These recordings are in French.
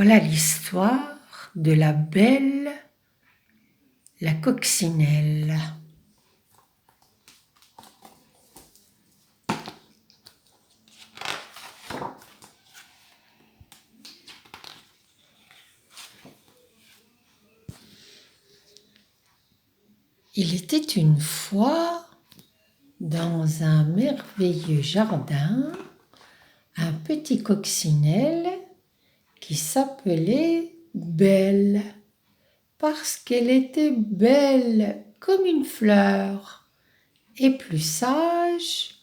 Voilà l'histoire de la belle, la coccinelle. Il était une fois, dans un merveilleux jardin, un petit coccinelle qui s'appelait Belle, parce qu'elle était belle comme une fleur et plus sage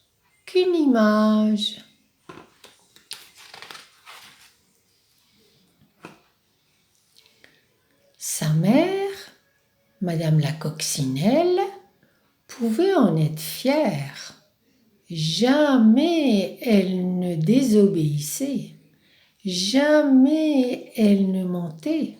qu'une image. Sa mère, Madame la coccinelle, pouvait en être fière. Jamais elle ne désobéissait, jamais elle ne mentait.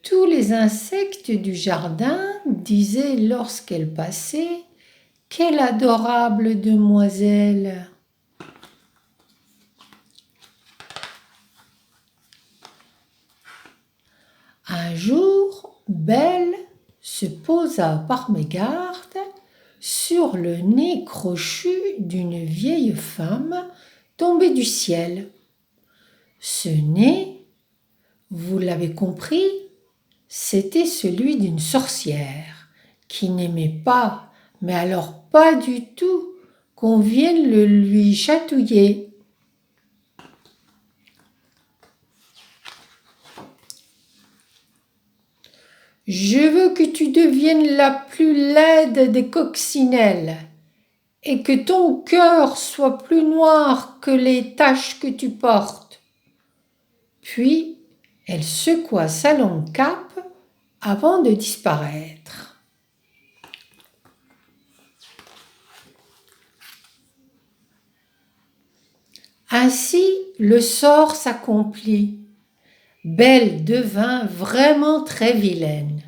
Tous les insectes du jardin disaient lorsqu'elle passait « Quelle adorable demoiselle !» Un jour, Belle se posa par mégarde sur le nez crochu d'une vieille femme tombée du ciel. Ce nez, vous l'avez compris, c'était celui d'une sorcière qui n'aimait pas, mais alors pas du tout, qu'on vienne le lui chatouiller. Je veux que tu deviennes la plus laide des coccinelles et que ton cœur soit plus noir que les taches que tu portes. Puis, elle secoua sa longue cape avant de disparaître. Ainsi, le sort s'accomplit. Belle devint vraiment très vilaine.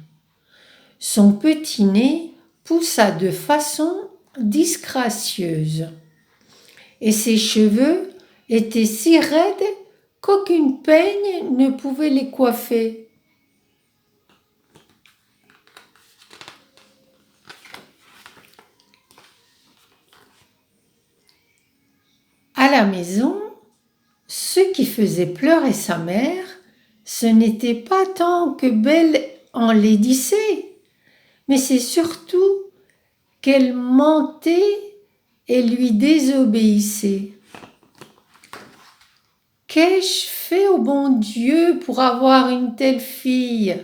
Son petit nez poussa de façon disgracieuse et ses cheveux étaient si raides qu'aucune peigne ne pouvait les coiffer. À la maison, ce qui faisait pleurer sa mère, ce n'était pas tant que Belle enlaidissait, mais c'est surtout qu'elle mentait et lui désobéissait. Qu'ai-je fait au bon Dieu pour avoir une telle fille ?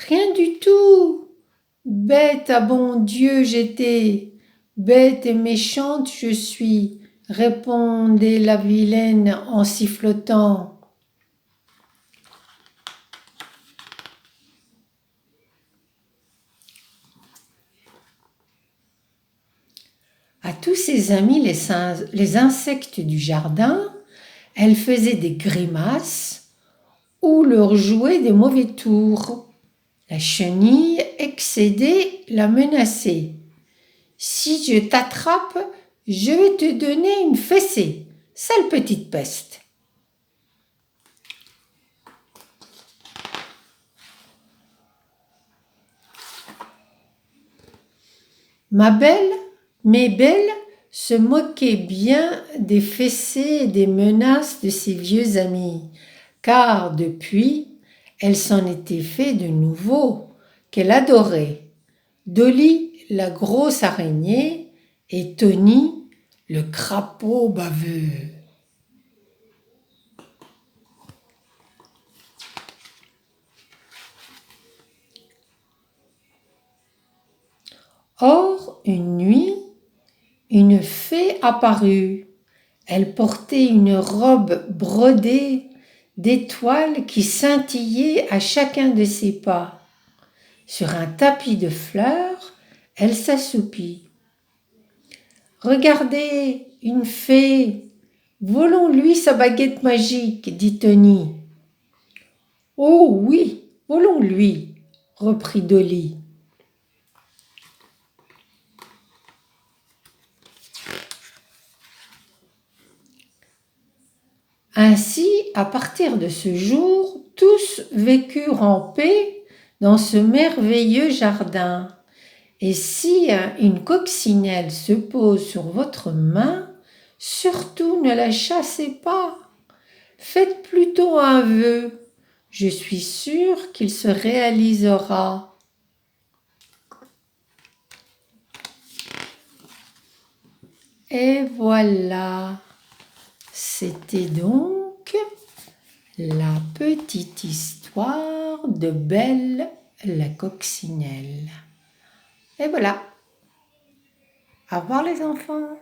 Rien du tout. Bête à bon Dieu j'étais, bête et méchante je suis, répondait la vilaine en sifflotant. À tous ses amis les insectes du jardin, elle faisait des grimaces ou leur jouait des mauvais tours. La chenille excédée la menaçait. « Si je t'attrape, je vais te donner une fessée, sale petite peste. » Ma belle, mes belles se moquaient bien des fessées et des menaces de ses vieux amis, car depuis, elle s'en était fait de nouveaux qu'elle adorait. Dolly, la grosse araignée, et Tony, le crapaud baveux. Or, une nuit, une fée apparut. Elle portait une robe brodée d'étoiles qui scintillaient à chacun de ses pas. Sur un tapis de fleurs, elle s'assoupit. « Regardez, une fée, volons-lui sa baguette magique, dit Tony. »« Oh oui, volons-lui, reprit Dolly. » Ainsi, à partir de ce jour, tous vécurent en paix dans ce merveilleux jardin. Et si une coccinelle se pose sur votre main, surtout ne la chassez pas. Faites plutôt un vœu. Je suis sûre qu'il se réalisera. Et voilà, c'était donc la petite histoire de Belle la coccinelle. Et voilà. Au revoir les enfants.